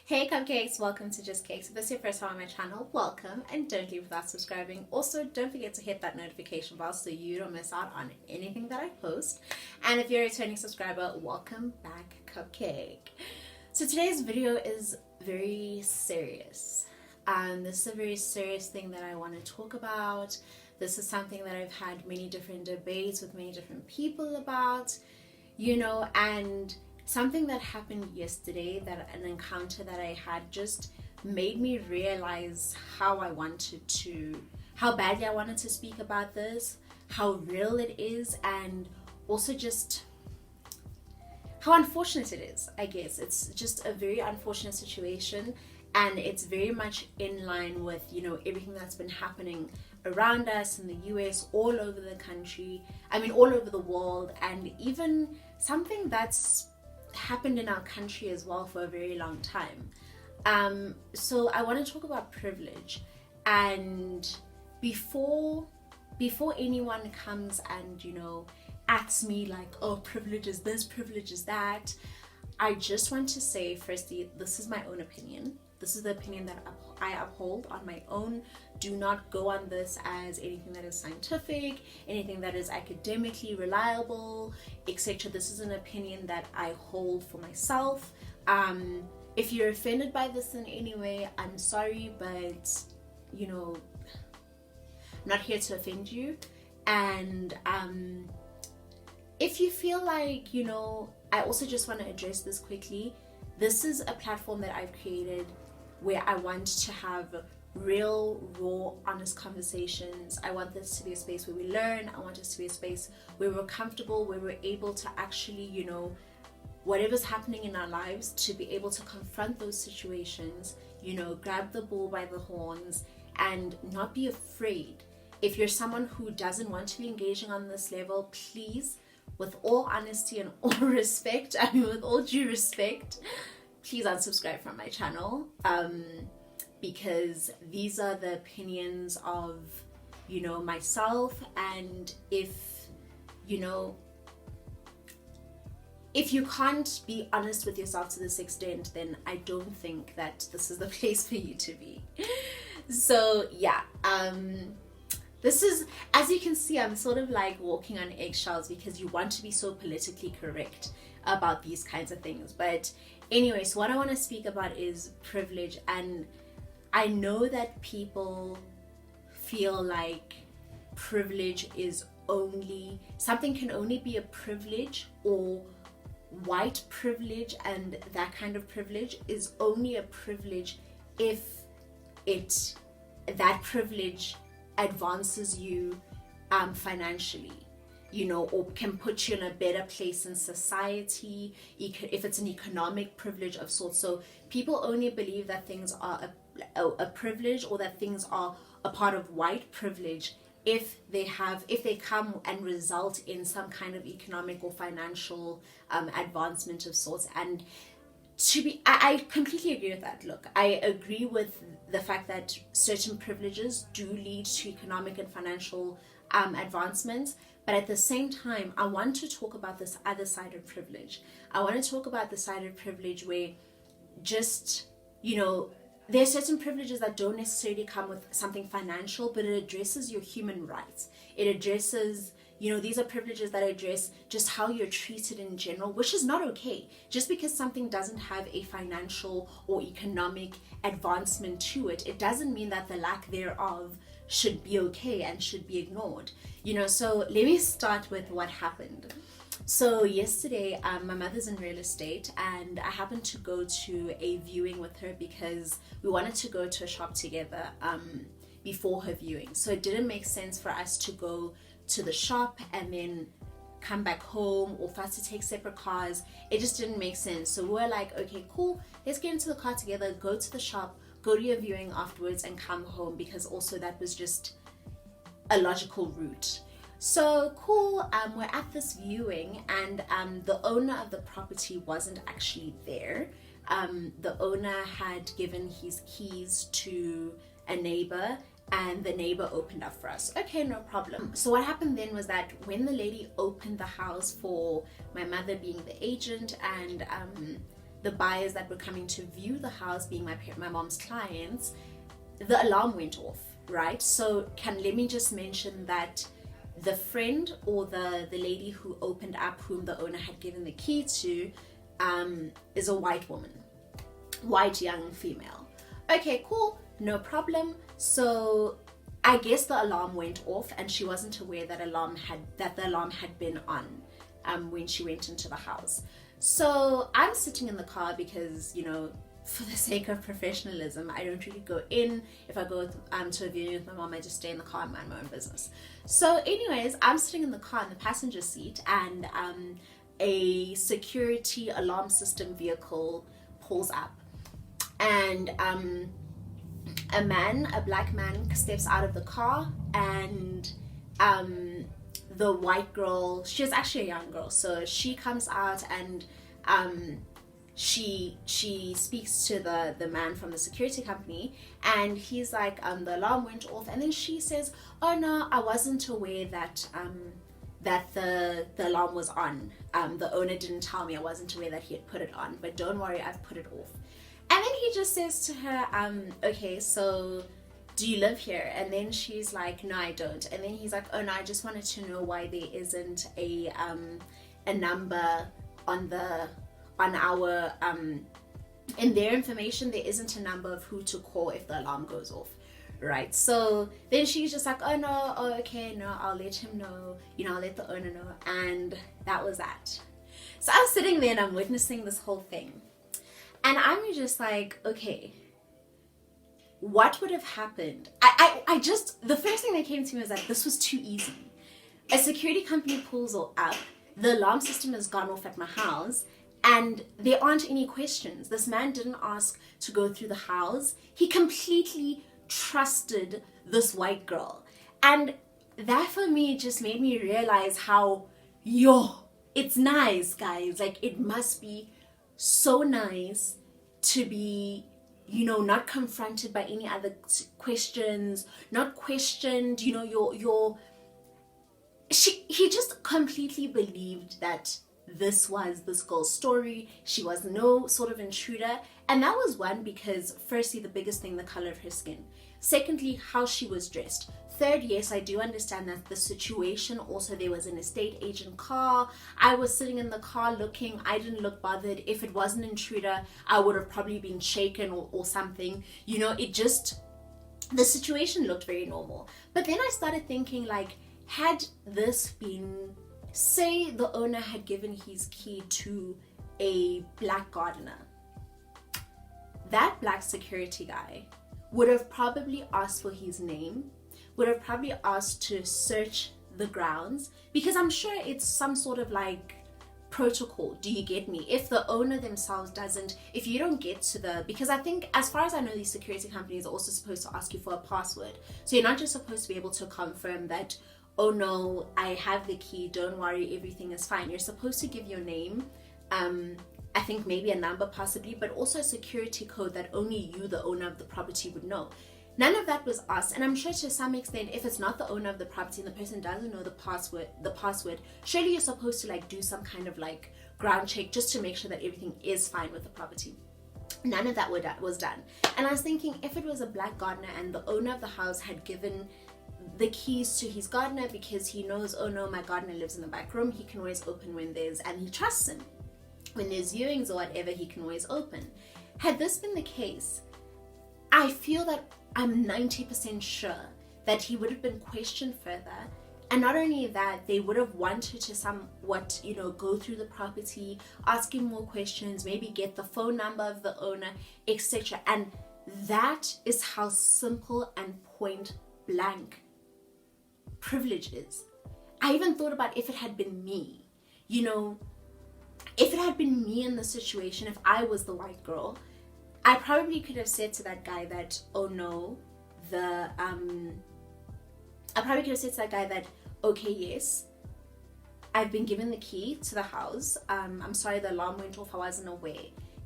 Hey Cupcakes, welcome to Just Cakes. If this is your first time on my channel, welcome, and don't leave without subscribing. Also, don't forget to hit that notification bell so you don't miss out on anything that I post. And if you're a returning subscriber, welcome back, Cupcake. So today's video is very serious. This is a very serious thing that I want to talk about. This is something that I've had many different debates with many different people about, and something that happened yesterday, that an encounter that I had just made me realize how badly I wanted to speak about this, how real it is, and also just how unfortunate it is, I guess. It's just a very unfortunate situation, and it's very much in line with, everything that's been happening around us in the US, all over the country, all over the world, and even something that's happened in our country as well for a very long time. So I want to talk about privilege, and before anyone comes and asks me like, oh, privilege is this, privilege is that, I just want to say, firstly, this is my own opinion. This is the opinion that I uphold on my own. Do not go on this as anything that is scientific, anything that is academically reliable, etc. This is an opinion that I hold for myself. If you're offended by this in any way, I'm sorry, but I'm not here to offend you. And if you feel like, I also just want to address this quickly. This is a platform that I've created where I want to have real, raw, honest conversations. I want this to be a space where we learn. I want this to be a space where we're comfortable, where we're able to actually, whatever's happening in our lives, to be able to confront those situations, grab the bull by the horns and not be afraid. If you're someone who doesn't want to be engaging on this level, please, with all honesty and all respect, with all due respect, please unsubscribe from my channel, because these are the opinions of, myself. And if you can't be honest with yourself to this extent, then I don't think that this is the place for you to be. So yeah, this is, as you can see, I'm sort of like walking on eggshells because you want to be so politically correct about these kinds of things. But anyway, so what I want to speak about is privilege. And I know that people feel like privilege is only, something can only be a privilege, or white privilege and that kind of privilege is only a privilege if that privilege advances you financially, or can put you in a better place in society, if it's an economic privilege of sorts. So people only believe that things are a privilege, or that things are a part of white privilege if they come and result in some kind of economic or financial advancement of sorts. And I completely agree with that. Look, I agree with the fact that certain privileges do lead to economic and financial advancements, but at the same time, I want to talk about this other side of privilege. I want to talk about the side of privilege where just, there are certain privileges that don't necessarily come with something financial, but it addresses your human rights. It addresses, these are privileges that address just how you're treated in general, which is not okay. Just because something doesn't have a financial or economic advancement to it, it doesn't mean that the lack thereof should be okay and should be ignored. So let me start with what happened. So yesterday, my mother's in real estate, and I happened to go to a viewing with her because we wanted to go to a shop together before her viewing. So it didn't make sense for us to go to the shop and then come back home, or for us to take separate cars. It just didn't make sense. So we're like, okay, cool, let's get into the car together, go to the shop, go to your viewing afterwards, and come home, because also that was just a logical route. So cool, we're at this viewing, and the owner of the property wasn't actually there. The owner had given his keys to a neighbor, and the neighbor opened up for us. Okay, no problem. So what happened then was that when the lady opened the house for my mother being the agent, and the buyers that were coming to view the house, being my mom's clients, the alarm went off, right? So let me just mention that the friend or the lady who opened up, whom the owner had given the key to, is a white woman, white young female. Okay, cool, no problem. So I guess the alarm went off, and she wasn't aware that the alarm had been on when she went into the house. So I'm sitting in the car because, you know, for the sake of professionalism, I don't really go in. If I go to a viewing with my mom, I just stay in the car and mind my own business. So anyways, I'm sitting in the car in the passenger seat, and a security alarm system vehicle pulls up, and a black man steps out of the car, and the white girl, she was actually a young girl, so she comes out, and she speaks to the man from the security company, and he's like, the alarm went off, and then she says, oh no, I wasn't aware that the alarm was on. The owner didn't tell me, I wasn't aware that he had put it on, but don't worry, I've put it off. And then he just says to her, okay, so do you live here? And then she's like, no, I don't. And then he's like, oh no, I just wanted to know why there isn't a number on our in their information. There isn't a number of who to call if the alarm goes off, right? So then she's just like, oh no, oh okay, no, I'll let him know, you know, I'll let the owner know. And that was that. So I was sitting there and I'm witnessing this whole thing, and I'm just like, okay, what would have happened? I just, the first thing that came to me was that this was too easy. A security company pulls up, the alarm system has gone off at my house, and there aren't any questions. This man didn't ask to go through the house. He completely trusted this white girl. And that for me just made me realize how, it's nice, guys. Like, it must be so nice to be, you know, not confronted by any other questions, not questioned, you know, he just completely believed that this was this girl's story. She was no sort of intruder. And that was one, because firstly, the biggest thing, the color of her skin. Secondly, how she was dressed. Third, yes, I do understand that the situation, also there was an estate agent car. I was sitting in the car looking, I didn't look bothered. If it was an intruder, I would have probably been shaken or something. You know, the situation looked very normal. But then I started thinking, like, had this been, say the owner had given his key to a black gardener, that black security guy would have probably asked for his name, would have probably asked to search the grounds, because I'm sure it's some sort of like protocol. Do you get me? If the owner themselves doesn't, if you don't get to because I think, as far as I know, these security companies are also supposed to ask you for a password. So you're not just supposed to be able to confirm that, oh no, I have the key, don't worry, everything is fine. You're supposed to give your name, I think maybe a number possibly, but also a security code that only you, the owner of the property, would know. None of that was asked, and I'm sure to some extent, if it's not the owner of the property and the person doesn't know the password, surely you're supposed to like do some kind of like ground check just to make sure that everything is fine with the property. None of that was done. And I was thinking, if it was a black gardener and the owner of the house had given the keys to his gardener because he knows, oh no, my gardener lives in the back room, he can always open and he trusts him. When there's viewings or whatever, he can always open. Had this been the case, I feel that I'm 90% sure that he would have been questioned further. And not only that, they would have wanted to somewhat, you know, go through the property, ask him more questions, maybe get the phone number of the owner, etc. And that is how simple and point blank privilege is. I even thought about if it had been me, you know, if it had been me in the situation, if I was the white girl, I probably could have said to that guy that, oh no, I probably could have said to that guy that, okay, yes, I've been given the key to the house. I'm sorry, the alarm went off, I wasn't aware.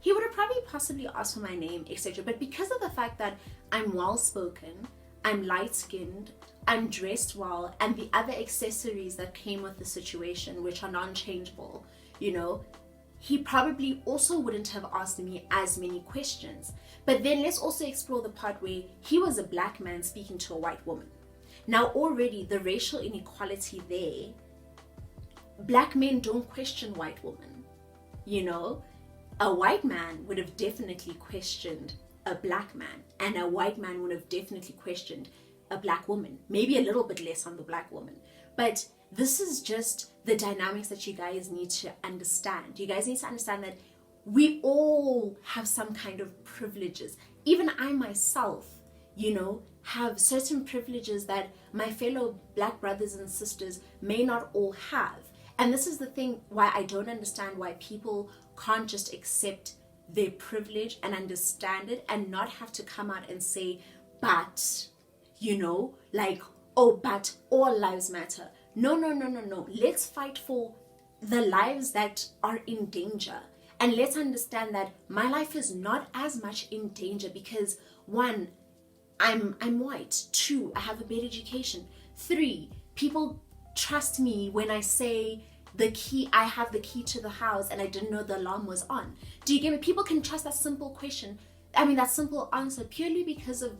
He would have probably possibly asked for my name, etc. But because of the fact that I'm well-spoken, I'm light-skinned, I'm dressed well, and the other accessories that came with the situation, which are non-changeable, you know, he probably also wouldn't have asked me as many questions. But then let's also explore the part where he was a black man speaking to a white woman. Now already the racial inequality there, black men don't question white women. You know, a white man would have definitely questioned a black man, and a white man would have definitely questioned a black woman. Maybe a little bit less on the black woman. But this is just the dynamics that you guys need to understand. You guys need to understand that we all have some kind of privileges. Even I myself, you know, have certain privileges that my fellow black brothers and sisters may not all have. And this is the thing why I don't understand why people can't just accept their privilege and understand it and not have to come out and say, but, you know, like, oh, but all lives matter. No. Let's fight for the lives that are in danger. And let's understand that my life is not as much in danger because, one, I'm white. Two, I have a better education. Three, people trust me when I say I have the key to the house and I didn't know the alarm was on. Do you get me? People can trust that simple that simple answer purely because of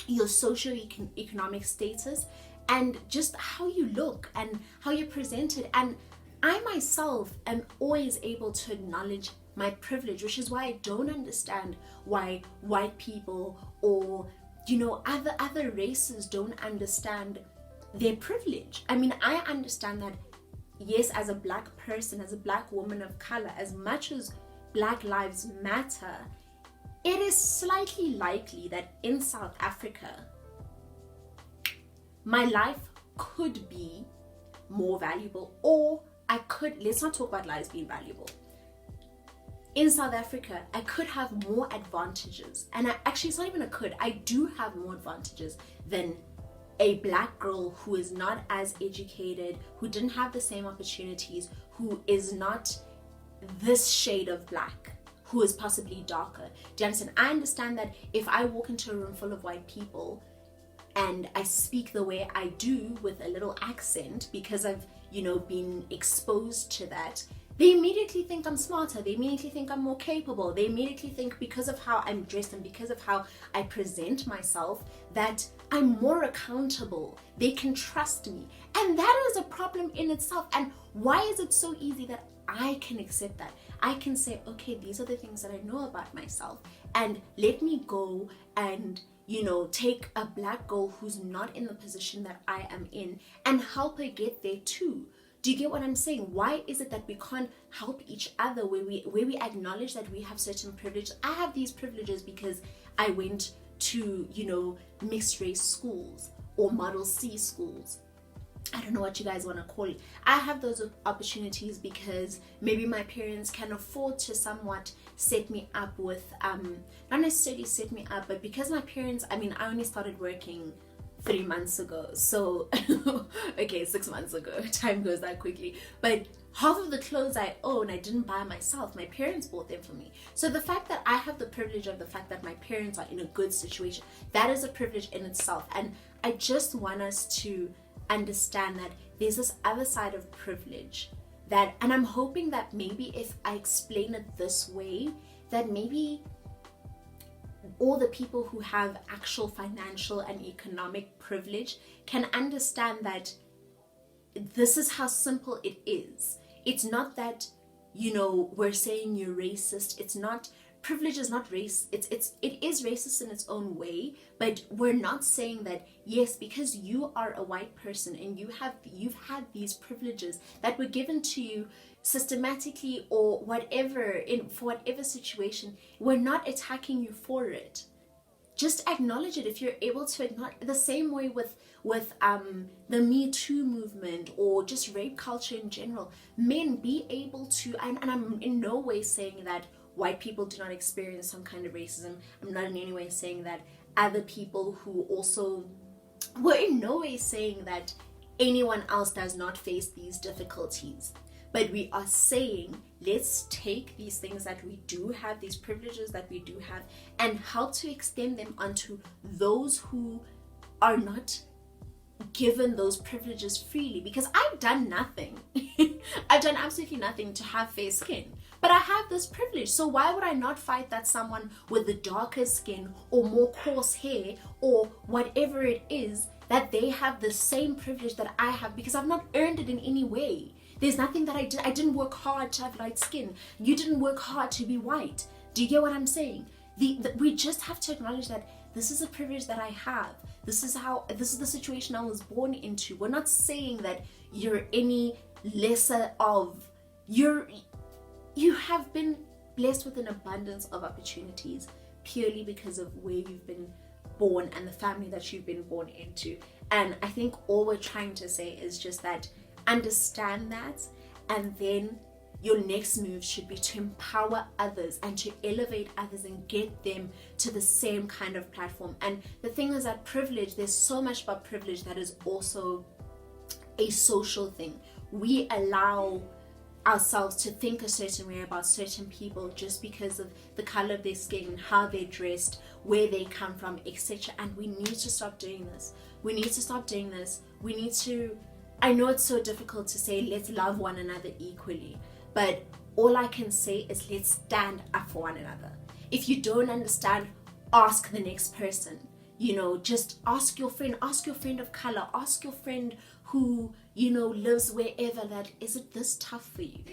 your socio-economic status and just how you look and how you're presented. And I myself am always able to acknowledge my privilege, which is why I don't understand why white people or, you know, other races don't understand their privilege. I mean, I understand that, yes, as a black person, as a black woman of color, as much as Black Lives Matter, it is slightly likely that in South Africa, my life could be more valuable, or let's not talk about lives being valuable. In South Africa, I could have more advantages. And it's not even I do have more advantages than a black girl who is not as educated, who didn't have the same opportunities, who is not this shade of black, who is possibly darker. Do you understand? I understand that if I walk into a room full of white people and I speak the way I do with a little accent because I've, you know, been exposed to that, they immediately think I'm smarter. They immediately think I'm more capable. They immediately think because of how I'm dressed and because of how I present myself that I'm more accountable. They can trust me. And that is a problem in itself. And why is it so easy that I can accept that? I can say, okay, these are the things that I know about myself. And let me go and, you know, take a black girl who's not in the position that I am in and help her get there too. Do you get what I'm saying? Why is it that we can't help each other where we acknowledge that we have certain privileges? I have these privileges because I went to, you know, mixed race schools or Model C schools. I don't know what you guys want to call it. I have those opportunities because maybe my parents can afford to somewhat set me up with, not necessarily set me up, but because my parents, I only started working 3 months ago, so okay, 6 months ago, time goes that quickly, but half of the clothes I own I didn't buy myself. My parents bought them for me. So the fact that I have the privilege of the fact that my parents are in a good situation, that is a privilege in itself. And I just want us to understand that there's this other side of privilege that, and I'm hoping that maybe if I explain it this way, that maybe all the people who have actual financial and economic privilege can understand that this is how simple it is. It's not that, you know, we're saying you're racist. It's not, privilege is not race. It is racist in its own way, but we're not saying that, yes, because you are a white person and you've had these privileges that were given to you systematically or whatever, for whatever situation, we're not attacking you for it. Just acknowledge it if you're able to acknowledge. The same way with the Me Too movement or just rape culture in general. Men be able to, and I'm in no way saying that white people do not experience some kind of racism. I'm not in any way saying that other people who also, we're in no way saying that anyone else does not face these difficulties. But we are saying, let's take these things that we do have, these privileges that we do have, and help to extend them onto those who are not given those privileges freely, because I've done nothing. I've done absolutely nothing to have fair skin, but I have this privilege. So why would I not fight that someone with the darker skin or more coarse hair or whatever it is, that they have the same privilege that I have, because I've not earned it in any way. There's nothing that I did. I didn't work hard to have light skin. You didn't work hard to be white. Do you get what I'm saying? We just have to acknowledge that this is a privilege that I have. This is the situation I was born into. We're not saying that you're any lesser of. You have been blessed with an abundance of opportunities purely because of where you've been born and the family that you've been born into. And I think all we're trying to say is just that, understand that, and then your next move should be to empower others and to elevate others and get them to the same kind of platform. And the thing is that privilege, there's so much about privilege that is also a social thing. We allow ourselves to think a certain way about certain people just because of the color of their skin, how they're dressed, where they come from, etc. And we need to stop doing this. We need to stop doing this. We need to, I know it's so difficult to say let's love one another equally, but all I can say is let's stand up for one another. If you don't understand, ask the next person. Just ask your friend of color, ask your friend who, lives wherever, that is it this tough for you?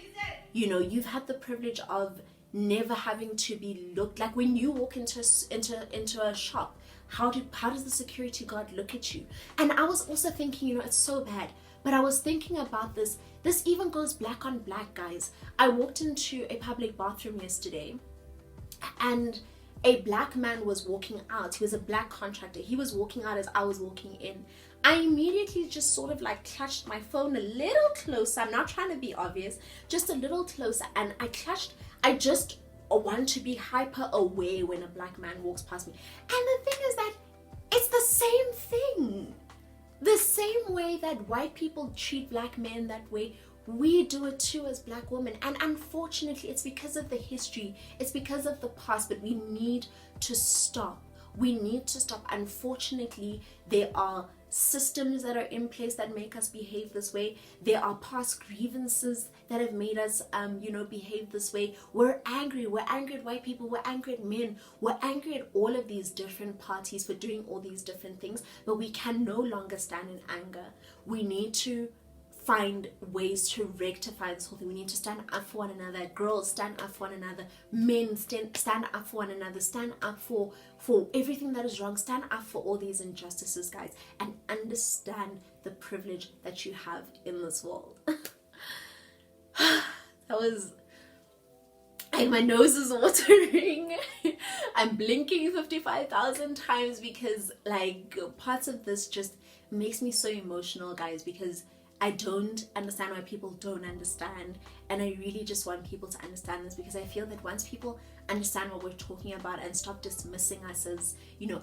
You've had the privilege of never having to be looked like. When you walk into a shop, how does the security guard look at you? And I was also thinking, it's so bad, but I was thinking about this even goes black on black, guys. I walked into a public bathroom yesterday and a black man was walking out. He was a black contractor. He was walking out as I was walking in. I immediately just sort of clutched my phone a little closer. I'm not trying to be obvious, just a little closer. And I just want to be hyper aware when a black man walks past me. And the thing is that it's the same thing. The same way that white people treat black men that way, we do it too as black women. And unfortunately, it's because of the history, it's because of the past, but we need to stop. We need to stop. Unfortunately, there are systems that are in place that make us behave this way. There are past grievances that have made us behave this way. We're angry at white people, we're angry at men, we're angry at all of these different parties for doing all these different things, but we can no longer stand in anger. We need to find ways to rectify this whole thing. We need to stand up for one another. Girls, stand up for one another. Men, stand up for one another. Stand up for everything that is wrong. Stand up for all these injustices, guys, and understand the privilege that you have in this world. That was, my nose is watering. I'm blinking 55,000 times because parts of this just makes me so emotional, guys, because I don't understand why people don't understand, and I really just want people to understand this, because I feel that once people understand what we're talking about and stop dismissing us as,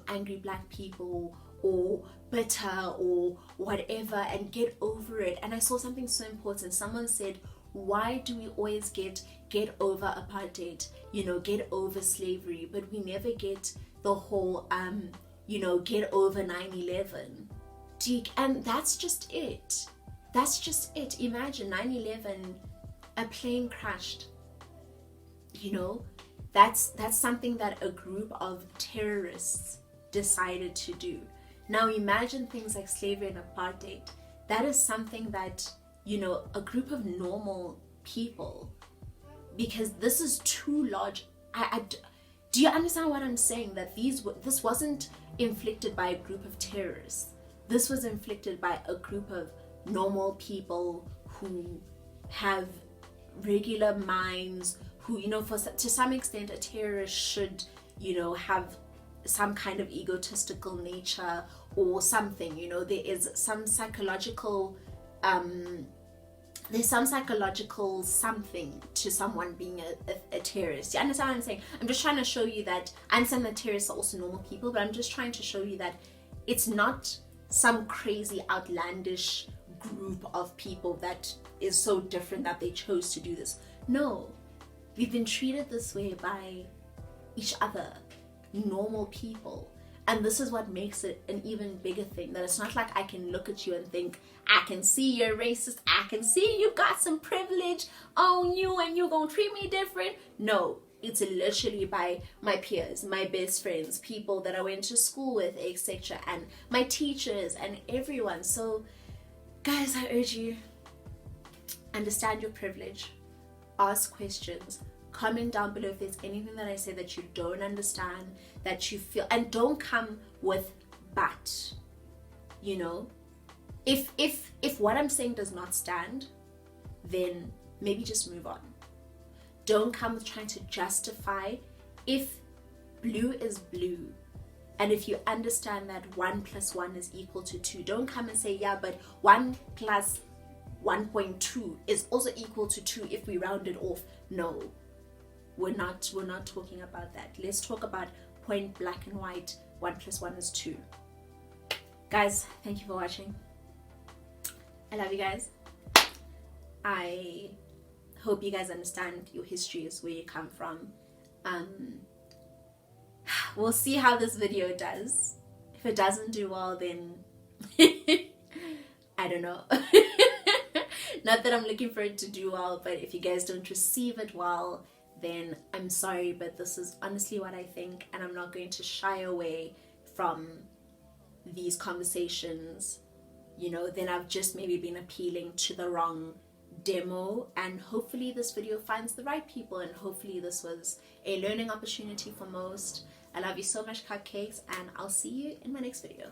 angry black people or bitter or whatever, and get over it. And I saw something so important. Someone said, why do we always get over apartheid, get over slavery, but we never get the whole get over 9/11? And that's just it. That's just it. Imagine 9/11, a plane crashed. That's something that a group of terrorists decided to do. Now imagine things like slavery and apartheid. That is something that, a group of normal people, because this is too large. Do you understand what I'm saying? That this wasn't inflicted by a group of terrorists. This was inflicted by a group of normal people who have regular minds, who, to some extent a terrorist should, have some kind of egotistical nature or something. There is some psychological something to someone being a terrorist. You understand what I'm saying? I'm just trying to show you that I understand that terrorists are also normal people, but I'm just trying to show you that it's not some crazy outlandish group of people that is so different that they chose to do this. No, we've been treated this way by each other, normal people. And this is what makes it an even bigger thing, that it's not like I can look at you and think, I can see you're racist, I can see you got some privilege on you and you're gonna treat me different. No, it's literally by my peers, my best friends, people that I went to school with, etc., and my teachers and everyone. So guys, I urge you, understand your privilege, ask questions, comment down below if there's anything that I say that you don't understand, that you feel, and don't come with but. You know, if what I'm saying does not stand, then maybe just move on. Don't come with trying to justify. If blue is blue, and if you understand that 1 + 1 is equal to 2, don't come and say, yeah, but 1 + 1.2 is also equal to 2 if we round it off. No, we're not talking about that. Let's talk about point black and white. 1 + 1 is 2. Guys, thank you for watching. I love you guys. I hope you guys understand your histories, where you come from. We'll see how this video does. If it doesn't do well, then I don't know. Not that I'm looking for it to do well, but if you guys don't receive it well, then I'm sorry, but this is honestly what I think, and I'm not going to shy away from these conversations. You know, then I've just maybe been appealing to the wrong demo, and hopefully this video finds the right people, and hopefully this was a learning opportunity for most. I love you so much, Cupcakes, and I'll see you in my next video.